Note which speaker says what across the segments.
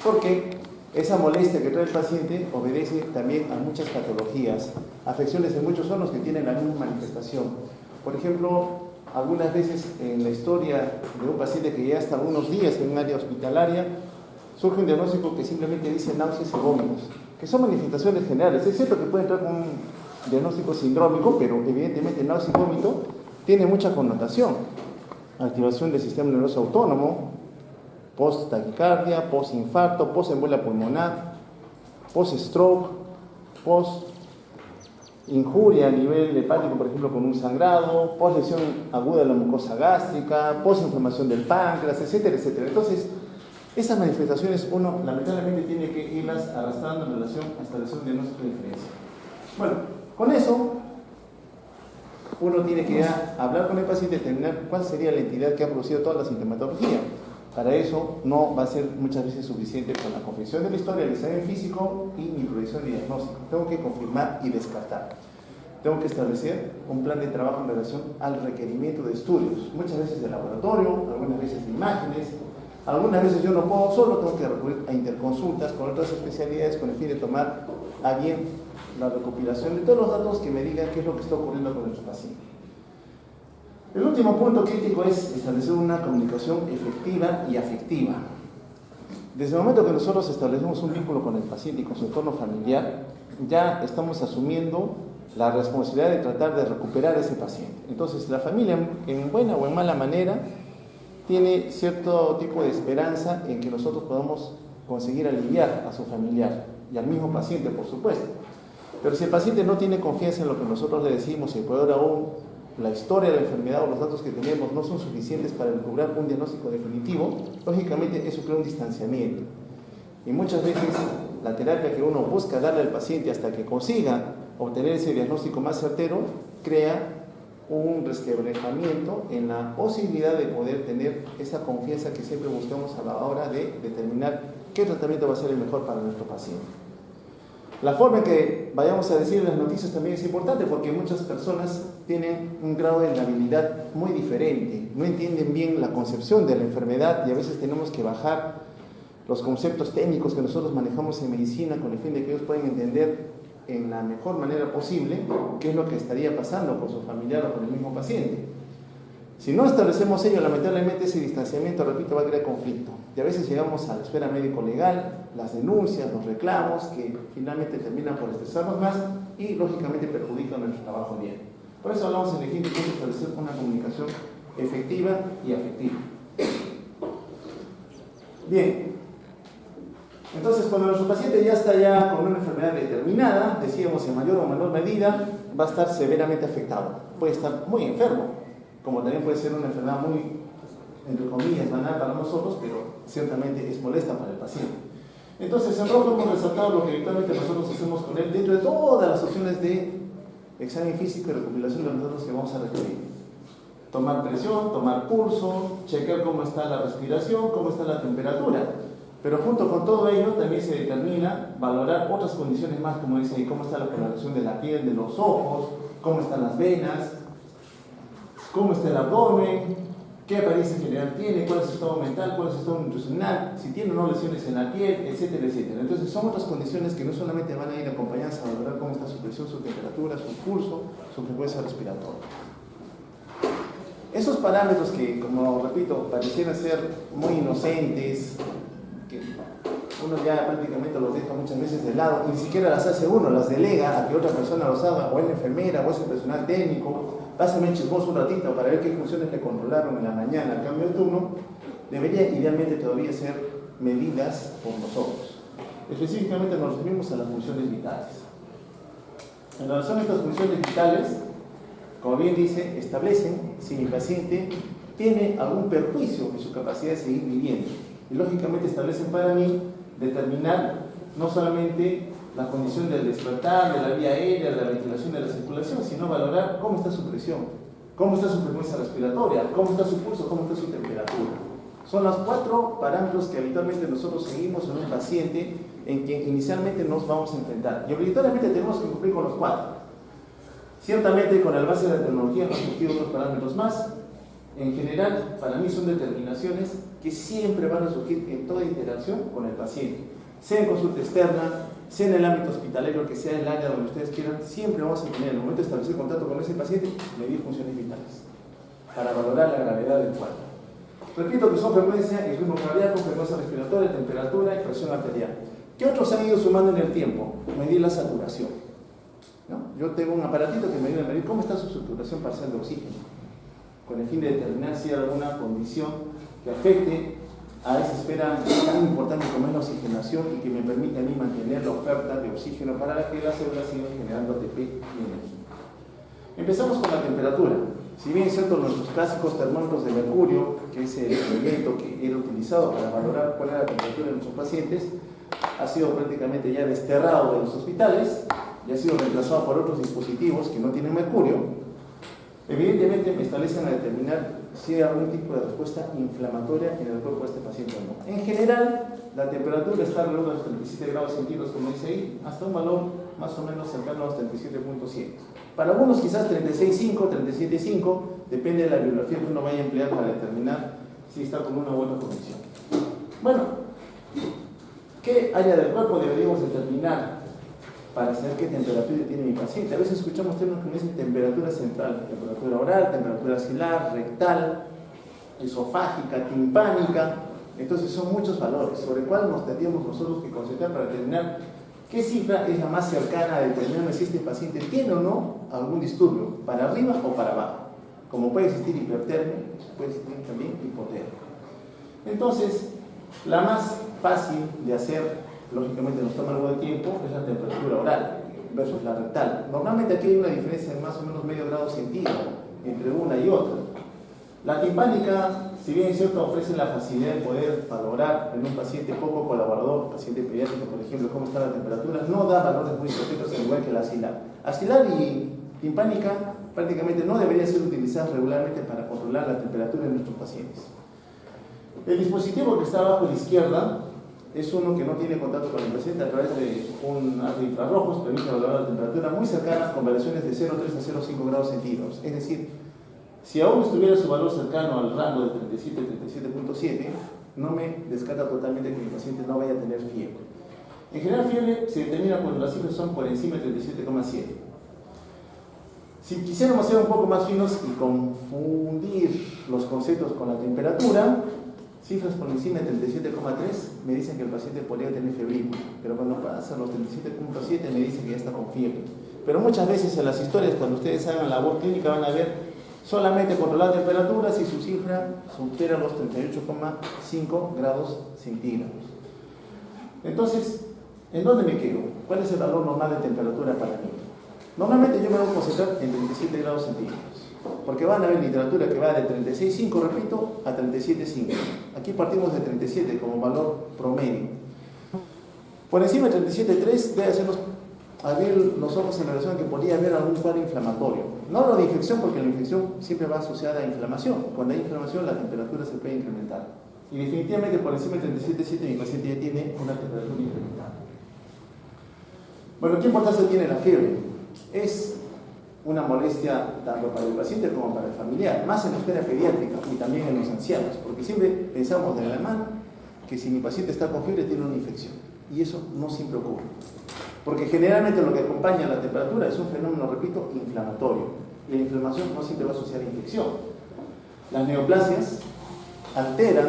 Speaker 1: porque esa molestia que trae el paciente obedece también a muchas patologías, afecciones en muchos órganos que tienen la misma manifestación. Por ejemplo, algunas veces en la historia de un paciente que ya está unos días en un área hospitalaria, surge un diagnóstico que simplemente dice náuseas y vómitos, que son manifestaciones generales. Es cierto que puede entrar con un diagnóstico sindrómico, pero evidentemente náusea y vómito tiene mucha connotación. Activación del sistema nervioso autónomo, post-taquicardia, post-infarto, post-embolia pulmonar, post-stroke, post-injuria a nivel hepático, por ejemplo, con un sangrado, post-lesión aguda de la mucosa gástrica, post-inflamación del páncreas, etcétera, etcétera. Entonces, esas manifestaciones uno lamentablemente tiene que irlas arrastrando en relación a establecer un diagnóstico de diferencia. Bueno, con eso uno tiene que hablar con el paciente y determinar cuál sería la entidad que ha producido toda la sintomatología. Para eso no va a ser muchas veces suficiente con la confección de la historia, el examen físico y mi proyección de diagnóstico. Tengo que confirmar y descartar. Tengo que establecer un plan de trabajo en relación al requerimiento de estudios, muchas veces de laboratorio, algunas veces de imágenes. Algunas veces yo no puedo solo, tengo que recurrir a interconsultas con otras especialidades con el fin de tomar a bien la recopilación de todos los datos que me digan qué es lo que está ocurriendo con nuestro paciente. El último punto crítico es establecer una comunicación efectiva y afectiva. Desde el momento que nosotros establecemos un vínculo con el paciente y con su entorno familiar, ya estamos asumiendo la responsabilidad de tratar de recuperar a ese paciente. Entonces, la familia, en buena o en mala manera, tiene cierto tipo de esperanza en que nosotros podamos conseguir aliviar a su familiar y al mismo paciente, por supuesto. Pero si el paciente no tiene confianza en lo que nosotros le decimos y peor aún, la historia de la enfermedad o los datos que tenemos no son suficientes para lograr un diagnóstico definitivo, lógicamente eso crea un distanciamiento. Y muchas veces la terapia que uno busca darle al paciente hasta que consiga obtener ese diagnóstico más certero, crea un resquebrajamiento en la posibilidad de poder tener esa confianza que siempre buscamos a la hora de determinar qué tratamiento va a ser el mejor para nuestro paciente. La forma en que vayamos a decir las noticias también es importante porque muchas personas tienen un grado de habilidad muy diferente, no entienden bien la concepción de la enfermedad y a veces tenemos que bajar los conceptos técnicos que nosotros manejamos en medicina con el fin de que ellos puedan entender en la mejor manera posible qué es lo que estaría pasando con su familiar o con el mismo paciente. Si no establecemos ello, lamentablemente ese distanciamiento, repito, va a crear conflicto. Y a veces llegamos a la esfera médico-legal, las denuncias, los reclamos, que finalmente terminan por estresarnos más y lógicamente perjudican nuestro trabajo bien. Por eso hablamos en el quinto punto de establecer una comunicación efectiva y afectiva. Bien. Entonces, cuando nuestro paciente ya está con una enfermedad determinada, decíamos en mayor o menor medida, va a estar severamente afectado. Puede estar muy enfermo, como también puede ser una enfermedad muy, entre comillas, banal para nosotros, pero ciertamente es molesta para el paciente. Entonces, en rojo hemos resaltado lo que habitualmente nosotros hacemos con él dentro de todas las opciones de examen físico y recopilación de los datos que vamos a requerir. Tomar presión, tomar pulso, chequear cómo está la respiración, cómo está la temperatura. Pero junto con todo ello también se determina valorar otras condiciones más, como dice ahí, cómo está la coloración de la piel, de los ojos, cómo están las venas, cómo está el abdomen, qué apariencia general tiene, cuál es su estado mental, cuál es su estado nutricional, si tiene o no lesiones en la piel, etcétera, etcétera. Entonces son otras condiciones que no solamente van a ir acompañadas a valorar cómo está su presión, su temperatura, su pulso, su frecuencia respiratoria. Esos parámetros que, como repito, parecieran ser muy inocentes, que uno ya prácticamente los deja muchas veces de lado, y ni siquiera las hace uno, las delega a que otra persona los haga, o es la enfermera, o es el personal técnico, pásame vos un ratito para ver qué funciones le controlaron en la mañana al cambio de turno, debería idealmente todavía ser medidas por nosotros. Específicamente nos referimos a las funciones vitales. En relación a estas funciones vitales, como bien dice, establecen si mi paciente tiene algún perjuicio en su capacidad de seguir viviendo. Y lógicamente establecen para mí determinar no solamente la condición del despertar, de la vía aérea, de la ventilación, de la circulación, sino valorar cómo está su presión, cómo está su frecuencia respiratoria, cómo está su pulso, cómo está su temperatura. Son los 4 parámetros que habitualmente nosotros seguimos en un paciente en que inicialmente nos vamos a enfrentar. Y obligatoriamente tenemos que cumplir con los 4. Ciertamente con el base de la tecnología hemos surgido otros parámetros más, en general, para mí son determinaciones que siempre van a surgir en toda interacción con el paciente, sea en consulta externa, sea en el ámbito hospitalario, que sea el área donde ustedes quieran, siempre vamos a tener, en el momento de establecer contacto con ese paciente, medir funciones vitales, para valorar la gravedad del cuadro. Repito que son frecuencia y ritmo cardíaco, frecuencia respiratoria, temperatura y presión arterial. ¿Qué otros han ido sumando en el tiempo? Medir la saturación, ¿no? Yo tengo un aparatito que me ayuda a medir cómo está su saturación parcial de oxígeno, con el fin de determinar si hay alguna condición que afecte a esa esfera tan importante como es la oxigenación y que me permite a mí mantener la oferta de oxígeno para que las células sigan generando ATP y energía. Empezamos con la temperatura. Si bien es cierto, nuestros clásicos termómetros de mercurio, que es el elemento que era utilizado para valorar cuál era la temperatura de nuestros pacientes, ha sido prácticamente ya desterrado de los hospitales y ha sido reemplazado por otros dispositivos que no tienen mercurio. Evidentemente me establecen a determinar si hay algún tipo de respuesta inflamatoria en el cuerpo de este paciente o no. En general, la temperatura está alrededor de los 37 grados centígrados, como dice ahí, hasta un valor más o menos cercano a los 37.7. Para algunos quizás 36.5, 37.5, depende de la bibliografía que uno vaya a emplear para determinar si está con una buena condición. Bueno, ¿qué área del cuerpo deberíamos determinar para saber qué temperatura tiene mi paciente? A veces escuchamos términos que dicen temperatura central, temperatura oral, temperatura axilar, rectal, esofágica, timpánica. Entonces son muchos valores sobre el cual nos tendríamos nosotros que concentrar para determinar qué cifra es la más cercana a determinar si este paciente tiene o no algún disturbio, para arriba o para abajo. Como puede existir hipertermia, puede existir también hipotermia. Entonces, la más fácil de hacer, lógicamente nos toma algo de tiempo, es la temperatura oral versus la rectal. Normalmente aquí hay una diferencia de más o menos medio grado centígrado entre una y otra. La timpánica, si bien es cierto, ofrece la facilidad de poder valorar en un paciente poco colaborador, paciente pediátrico, por ejemplo, cómo está la temperatura, no da valores muy concretos al igual que la axilar. Axilar y timpánica prácticamente no deberían ser utilizadas regularmente para controlar la temperatura de nuestros pacientes. El dispositivo que está abajo a la izquierda es uno que no tiene contacto con el paciente a través de un haz de infrarrojos, permite valorar la temperatura muy cercana con variaciones de 0,3 a 0,5 grados centígrados. Es decir, si aún estuviera su valor cercano al rango de 37 a 37.7, no me descarta totalmente que el paciente no vaya a tener fiebre. En general, fiebre se determina cuando las cifras son por encima de 37,7. Si quisiéramos ser un poco más finos y confundir los conceptos con la temperatura, cifras por encima de 37,3 me dicen que el paciente podría tener febrícula, pero cuando pasa los 37,7 me dicen que ya está con fiebre. Pero muchas veces en las historias, cuando ustedes hagan labor clínica, van a ver solamente controlar temperaturas y su cifra supera los 38,5 grados centígrados. Entonces, ¿en dónde me quedo? ¿Cuál es el valor normal de temperatura para mí? Normalmente yo me voy a concentrar en 37 grados centígrados, porque van a ver literatura que va de 36,5, repito, a 37,5. Aquí partimos de 37 como valor promedio. Por encima de 37,3 debe hacernos abrir los ojos en relación a que podría haber algún cuadro inflamatorio. No lo de infección, porque la infección siempre va asociada a inflamación. Cuando hay inflamación, la temperatura se puede incrementar. Y definitivamente por encima de 37,7 mi paciente ya tiene una temperatura incrementada. Bueno, ¿qué importancia tiene la fiebre? Es una molestia tanto para el paciente como para el familiar, más en la esfera pediátrica y también en los ancianos, porque siempre pensamos de alemán que si mi paciente está con fiebre tiene una infección, y eso no siempre ocurre, porque generalmente lo que acompaña a la temperatura es un fenómeno, repito, inflamatorio, y la inflamación no siempre va a asociar a infección. Las neoplasias alteran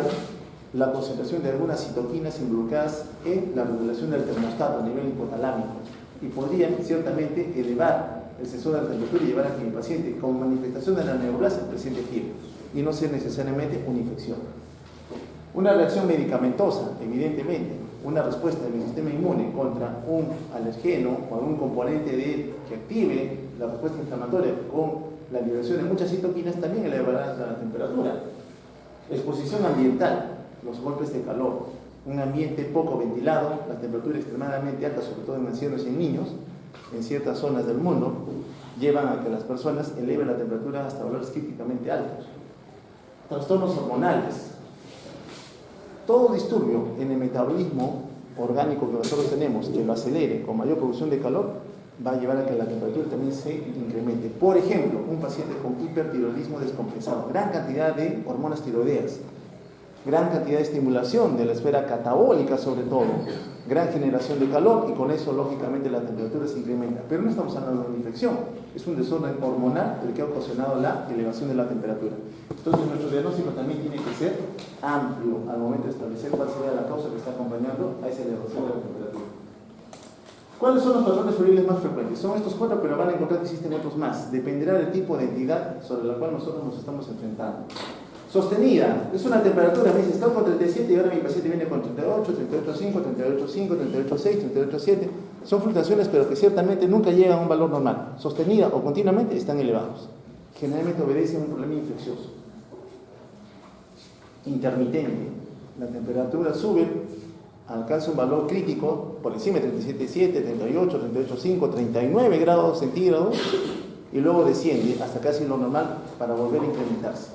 Speaker 1: la concentración de algunas citoquinas involucradas en la regulación del termostato a nivel hipotalámico y podrían ciertamente elevar el sensor de la temperatura y llevar a que el paciente, como manifestación de la neoplasia, presente fiebre y no ser necesariamente una infección. Una reacción medicamentosa, evidentemente, una respuesta del sistema inmune contra un alergeno o algún componente que active la respuesta inflamatoria con la liberación de muchas citoquinas, también elevará la temperatura. Exposición ambiental, los golpes de calor, un ambiente poco ventilado, la temperatura extremadamente alta, sobre todo en ancianos y en niños, en ciertas zonas del mundo, llevan a que las personas eleven la temperatura hasta valores críticamente altos. Trastornos hormonales. Todo disturbio en el metabolismo orgánico que nosotros tenemos, que lo acelere con mayor producción de calor, va a llevar a que la temperatura también se incremente. Por ejemplo, un paciente con hipertiroidismo descompensado, gran cantidad de hormonas tiroideas, gran cantidad de estimulación de la esfera catabólica sobre todo, gran generación de calor y con eso lógicamente la temperatura se incrementa. Pero no estamos hablando de una infección, es un desorden hormonal el que ha ocasionado la elevación de la temperatura. Entonces nuestro diagnóstico también tiene que ser amplio al momento de establecer cuál sería la causa que está acompañando a esa elevación de la temperatura. ¿Cuáles son los patrones febriles más frecuentes? Son estos 4, pero van a encontrar que existen otros más. Dependerá del tipo de entidad sobre la cual nosotros nos estamos enfrentando. Sostenida, es una temperatura, me dice, está con 37 y ahora mi paciente viene con 38, 38,5, 38,5, 38,6, 38,7. Son fluctuaciones, pero que ciertamente nunca llegan a un valor normal. Sostenida o continuamente están elevados. Generalmente obedecen a un problema infeccioso. Intermitente, la temperatura sube, alcanza un valor crítico por encima de 37,7, 38, 38,5, 39 grados centígrados y luego desciende hasta casi lo normal para volver a incrementarse.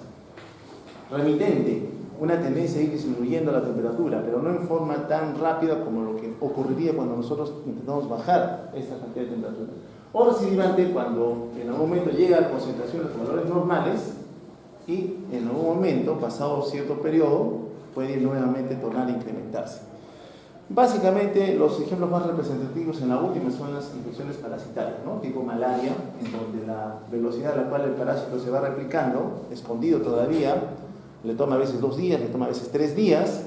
Speaker 1: Remitente, una tendencia a ir disminuyendo la temperatura, pero no en forma tan rápida como lo que ocurriría cuando nosotros intentamos bajar esta cantidad de temperatura. O recidivante, cuando en algún momento llega a concentraciones con valores normales y en algún momento, pasado cierto periodo, puede nuevamente tornar a incrementarse. Básicamente, los ejemplos más representativos en la última son las infecciones parasitarias, ¿no? Tipo malaria, en donde la velocidad a la cual el parásito se va replicando, escondido todavía, le toma a veces 2 días, le toma a veces 3 días,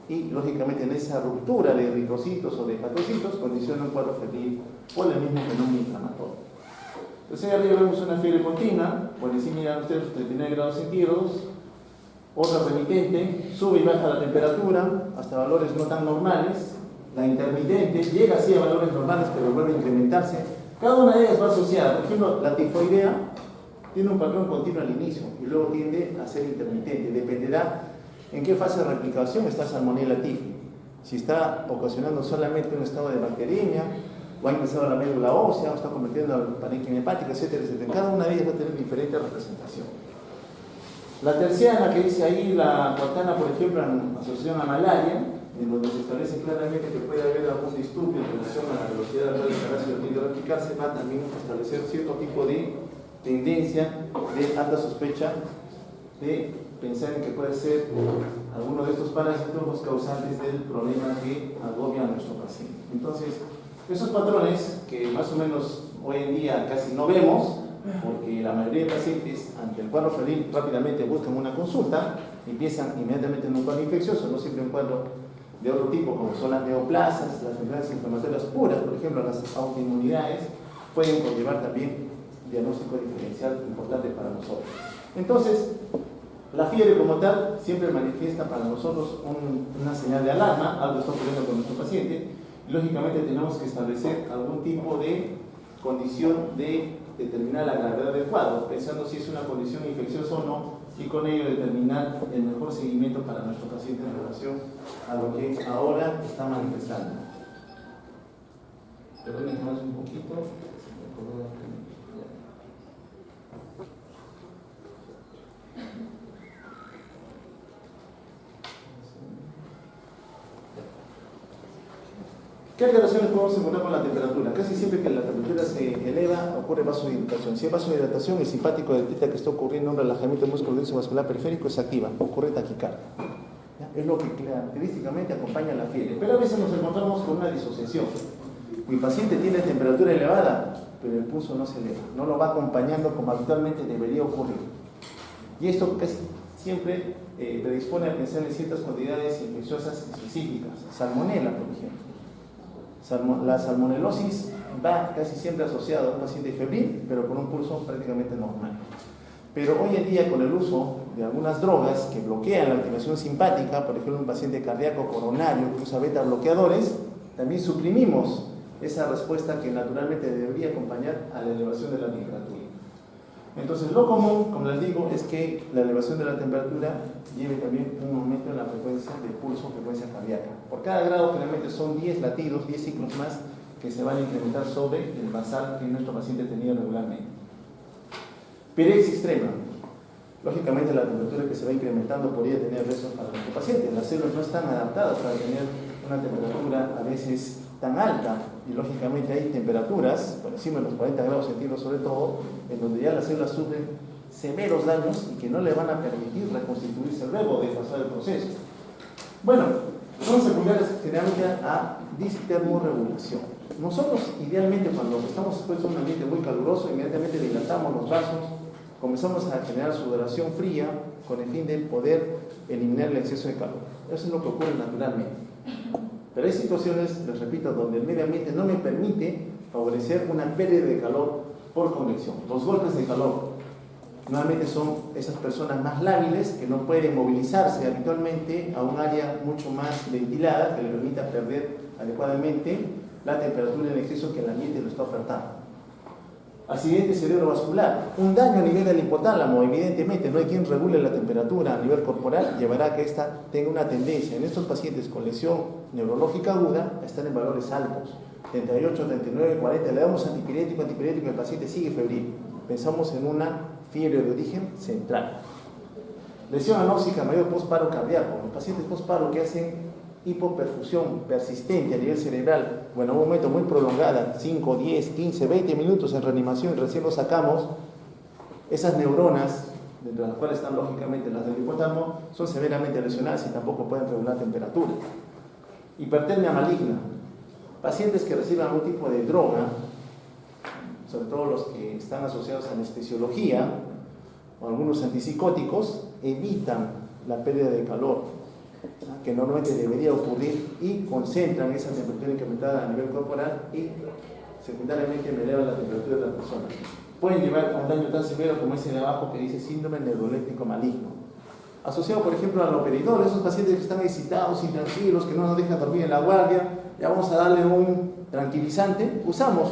Speaker 1: y lógicamente en esa ruptura de eritrocitos o de hepatocitos condiciona un cuadro febril por el mismo fenómeno inflamatorio. Entonces, ahí arriba vemos una fiebre continua, por encima miran ustedes 39 grados centígrados, otra remitente, sube y baja la temperatura hasta valores no tan normales, la intermitente llega así a valores normales pero vuelve a incrementarse. Cada una de ellas va asociada, por ejemplo, la tifoidea tiene un patrón continuo al inicio y luego tiende a ser intermitente, dependerá en qué fase de replicación está Salmonella typhi, si está ocasionando solamente un estado de bacteriemia, o ha ingresado a la médula ósea, o está convirtiendo a parénquima hepática, etcétera, etcétera. Cada una de ellas va a tener diferente representación. La terciana, que dice ahí, la cuartana, por ejemplo, en asociación a malaria, en donde se establece claramente que puede haber algún disturbio en relación a la velocidad a la cual el parásito tiende a replicarse, va también a establecer cierto tipo de tendencia de alta sospecha de pensar en que puede ser alguno de estos parásitos los causantes del problema que agobia a nuestro paciente. Entonces, esos patrones que más o menos hoy en día casi no vemos, porque la mayoría de pacientes ante el cuadro febril rápidamente buscan una consulta, empiezan inmediatamente en un cuadro infeccioso, no siempre un cuadro de otro tipo, como son las neoplasias, las enfermedades inflamatorias puras, por ejemplo, las autoinmunidades, pueden conllevar también diagnóstico diferencial importante para nosotros. Entonces, la fiebre como tal siempre manifiesta para nosotros una señal de alarma, algo está ocurriendo con nuestro paciente, y lógicamente tenemos que establecer algún tipo de condición de determinar la gravedad del cuadro, pensando si es una condición infecciosa o no, y con ello determinar el mejor seguimiento para nuestro paciente en relación a lo que ahora está manifestando. Permítanme más un poquito. ¿Qué alteraciones podemos encontrar con la temperatura? Casi siempre que la temperatura se eleva ocurre vasodilatación. Si hay vasodilatación, el simpático detecta que está ocurriendo un relajamiento musculodenso vascular periférico, se activa, ocurre taquicardia. ¿Ya? Es lo que característicamente acompaña la fiebre. Pero a veces nos encontramos con una disociación. Mi paciente tiene temperatura elevada, pero el pulso no se eleva, no lo va acompañando como habitualmente debería ocurrir. Y esto casi siempre predispone a pensar en ciertas cantidades infecciosas específicas. Salmonella, por ejemplo. La salmonelosis va casi siempre asociada a un paciente febril, pero con un pulso prácticamente normal. Pero hoy en día, con el uso de algunas drogas que bloquean la activación simpática, por ejemplo, un paciente cardíaco coronario que usa beta bloqueadores, también suprimimos esa respuesta que naturalmente debería acompañar a la elevación de la temperatura. Entonces, lo común, como les digo, es que la elevación de la temperatura lleve también un aumento en la frecuencia del pulso, frecuencia cardíaca. Por cada grado, generalmente son 10 latidos, 10 ciclos más que se van a incrementar sobre el basal que nuestro paciente tenía regularmente. Pirexia extrema. Lógicamente, la temperatura que se va incrementando podría tener riesgos para nuestro paciente. Las células no están adaptadas para tener una temperatura a veces tan alta, y lógicamente hay temperaturas, por encima de los 40 grados centígrados sobre todo, en donde ya las células sufren severos daños y que no le van a permitir reconstituirse luego de pasar el proceso. Bueno, son secundarias generalmente a distermorregulación. Nosotros, idealmente, cuando estamos expuestos a un ambiente muy caluroso, inmediatamente dilatamos los vasos, comenzamos a generar sudoración fría con el fin de poder eliminar el exceso de calor. Eso es lo que ocurre naturalmente. Pero hay situaciones, les repito, donde el medio ambiente no me permite favorecer una pérdida de calor por convección. Los golpes de calor normalmente son esas personas más lábiles que no pueden movilizarse habitualmente a un área mucho más ventilada que le permita perder adecuadamente la temperatura en exceso que el ambiente lo está ofertando. Accidente cerebrovascular, un daño a nivel del hipotálamo, evidentemente no hay quien regule la temperatura a nivel corporal, llevará a que ésta tenga una tendencia en estos pacientes con lesión neurológica aguda a estar en valores altos, 38, 39, 40, le damos antipirético, y el paciente sigue febril. Pensamos en una fiebre de origen central. Lesión anóxica mayor postparo cardíaco, los pacientes postparo que hacen hipoperfusión persistente a nivel cerebral, bueno, en un momento muy prolongada, 5, 10, 15, 20 minutos en reanimación y recién lo sacamos, esas neuronas, entre las cuales están lógicamente las del hipotálamo, son severamente lesionadas y tampoco pueden regular temperatura. Hipertermia maligna, pacientes que reciben algún tipo de droga, sobre todo los que están asociados a anestesiología o algunos antipsicóticos, evitan la pérdida de calor que normalmente debería ocurrir y concentran esa temperatura incrementada a nivel corporal y secundariamente me elevan la temperatura de la persona. Pueden llevar a un daño tan severo como ese de abajo que dice síndrome neuroléptico maligno. Asociado, por ejemplo, al haloperidol, esos pacientes que están excitados, intranquilos, que no nos dejan dormir en la guardia, ya vamos a darle un tranquilizante, usamos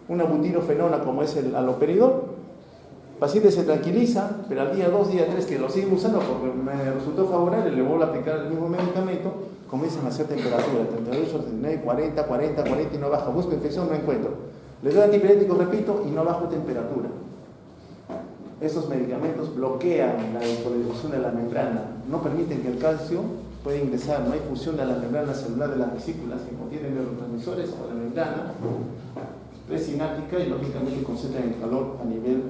Speaker 1: una butirofenona como es el haloperidol. El paciente se tranquiliza, pero al día 2, día 3 que lo siguen usando porque me resultó favorable, le vuelvo a aplicar el mismo medicamento, comienzan a hacer temperatura, 38, 39, 40 y no baja. Busco infección, no encuentro. Le doy antipiréticos, repito, y no bajo temperatura. Estos medicamentos bloquean la despolarización de la membrana, no permiten que el calcio pueda ingresar, no hay fusión de la membrana celular de las vesículas que contienen neurotransmisores o la membrana presináptica y lógicamente concentran el calor a nivel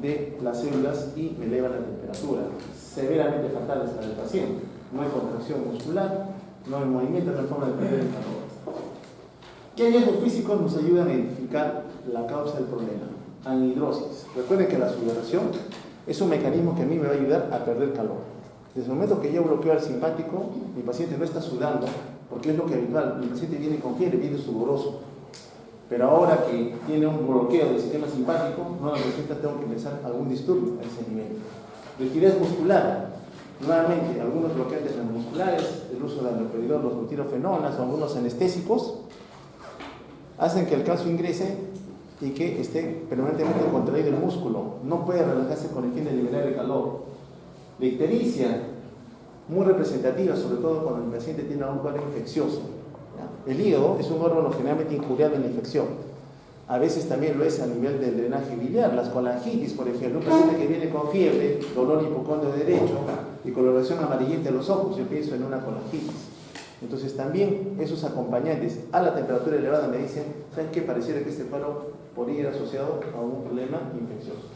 Speaker 1: de las células y me eleva la temperatura, severamente fatales para el paciente. No hay contracción muscular, no hay movimiento, no hay forma de perder el calor. ¿Qué hallazgos físicos nos ayudan a identificar la causa del problema? Anhidrosis. Recuerden que la sudoración es un mecanismo que a mí me va a ayudar a perder calor. Desde el momento que yo bloqueo al simpático, mi paciente no está sudando, porque es lo que habitual, mi paciente viene con fiebre, viene sudoroso. Pero ahora que tiene un bloqueo del sistema simpático, no necesita, tengo que pensar algún disturbio a ese nivel. Rigidez muscular. Nuevamente, algunos bloqueantes musculares, el uso de haloperidol, los butirofenonas o algunos anestésicos, hacen que el calcio ingrese y que esté permanentemente contraído el músculo. No puede relajarse con el fin de liberar el calor. La ictericia, muy representativa, sobre todo cuando el paciente tiene un cuadro infeccioso. El hígado es un órgano generalmente injuriado en la infección. A veces también lo es a nivel del drenaje biliar, las colangitis, por ejemplo. Un paciente que viene con fiebre, dolor hipocondrio derecho y coloración amarillenta en los ojos, yo pienso en una colangitis. Entonces también esos acompañantes a la temperatura elevada me dicen, ¿saben qué? Pareciera que este cuadro podría ir asociado a un problema infeccioso.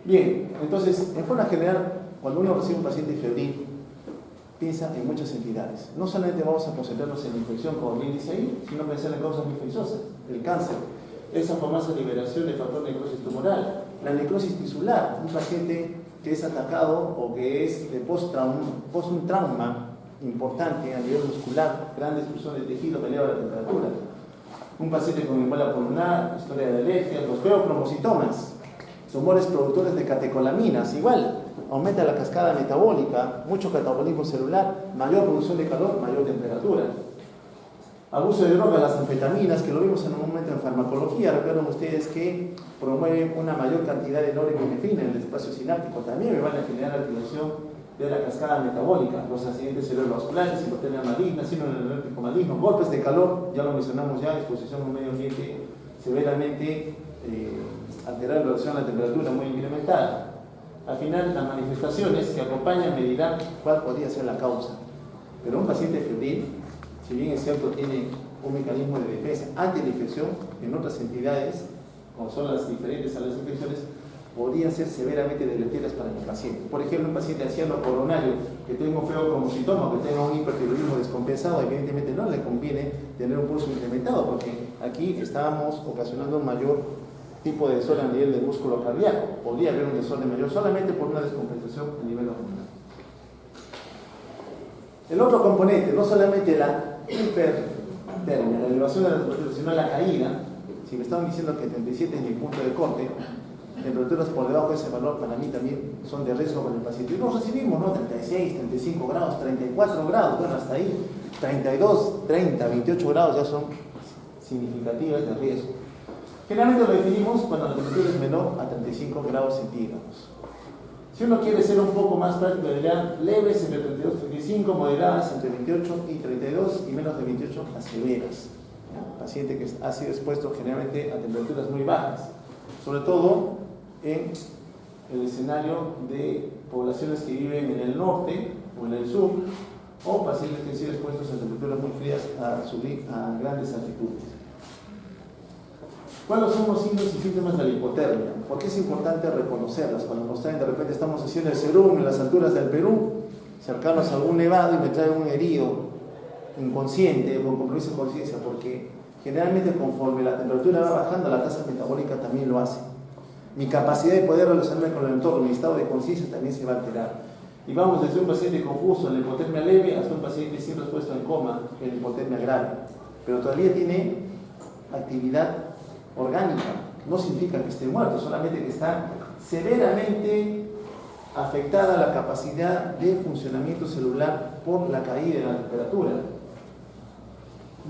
Speaker 1: Bien, entonces, en forma general, cuando uno recibe un paciente febril, piensa en muchas entidades. No solamente vamos a concentrarnos en la infección, como bien dice ahí, sino pensar en causas infecciosas, el cáncer, esa famosa liberación del factor necrosis tumoral, la necrosis tisular, un paciente que es atacado o que es de post un trauma importante a nivel muscular, gran destrucción del tejido, eleva la temperatura. Un paciente con embolia pulmonar, historia de alergias, los feocromocitomas, tumores productores de catecolaminas, igual, aumenta la cascada metabólica, mucho catabolismo celular, mayor producción de calor, mayor temperatura. Abuso de drogas, las anfetaminas, que lo vimos en un momento en farmacología, recuerden ustedes que promueven una mayor cantidad de norepinefrina en el espacio sináptico, también me van a generar activación de la cascada metabólica, los accidentes cerebrovasculares, hipotermia maligna, síndrome neuroléptico maligno, golpes de calor, ya lo mencionamos ya, exposición a un medio ambiente severamente alterada en relación a la temperatura muy incrementada. Al final, las manifestaciones que acompañan me dirán cuál podría ser la causa. Pero un paciente febril, si bien es cierto, tiene un mecanismo de defensa ante la infección, en otras entidades, como son las diferentes a las infecciones, podrían ser severamente deleterias para el paciente. Por ejemplo, un paciente anciano coronario que tenga un feocromocitoma, que tenga un hipertiroidismo descompensado, evidentemente no le conviene tener un pulso incrementado, porque aquí estábamos ocasionando un mayor tipo de desorden a nivel del músculo cardíaco. Podría haber un desorden mayor solamente por una descompensación a nivel hormonal. El otro componente, no solamente la hipertermia, la elevación de la temperatura, sino la caída. Si me estaban diciendo que 37 es mi punto de corte, temperaturas por debajo de ese valor para mí también son de riesgo para el paciente. Y nos recibimos, ¿no? 36, 35 grados, 34 grados, bueno, hasta ahí, 32, 30, 28 grados ya son significativas de riesgo. Generalmente lo definimos cuando la temperatura es menor a 35 grados centígrados. Si uno quiere ser un poco más práctico, diría leves entre 32 y 35, moderadas entre 28 y 32 y menos de 28 a severas. ¿Ya? Paciente que ha sido expuesto generalmente a temperaturas muy bajas, sobre todo en el escenario de poblaciones que viven en el norte o en el sur, o pacientes que han sido expuestos a temperaturas muy frías a subir a grandes altitudes. ¿Cuáles son los signos y síntomas de la hipotermia? ¿Por qué es importante reconocerlas? Cuando nos traen, de repente estamos haciendo el serum en las alturas del Perú, cercanos a algún nevado y me traen un herido inconsciente o con compromiso de conciencia, porque generalmente conforme la temperatura va bajando, la tasa metabólica también lo hace. Mi capacidad de poder relacionarme con el entorno, mi estado de conciencia también se va a alterar. Y vamos desde un paciente confuso en la hipotermia leve hasta un paciente siempre expuesto en coma en la hipotermia grave. Pero todavía tiene actividad orgánica. No significa que esté muerto, solamente que está severamente afectada la capacidad de funcionamiento celular por la caída de la temperatura.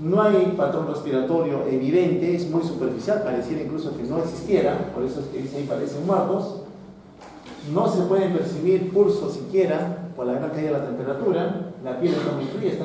Speaker 1: No hay patrón respiratorio evidente, es muy superficial, pareciera incluso que no existiera, por eso es que ahí parecen muertos. No se pueden percibir pulsos siquiera por la gran caída de la temperatura, la piel está muy fría, está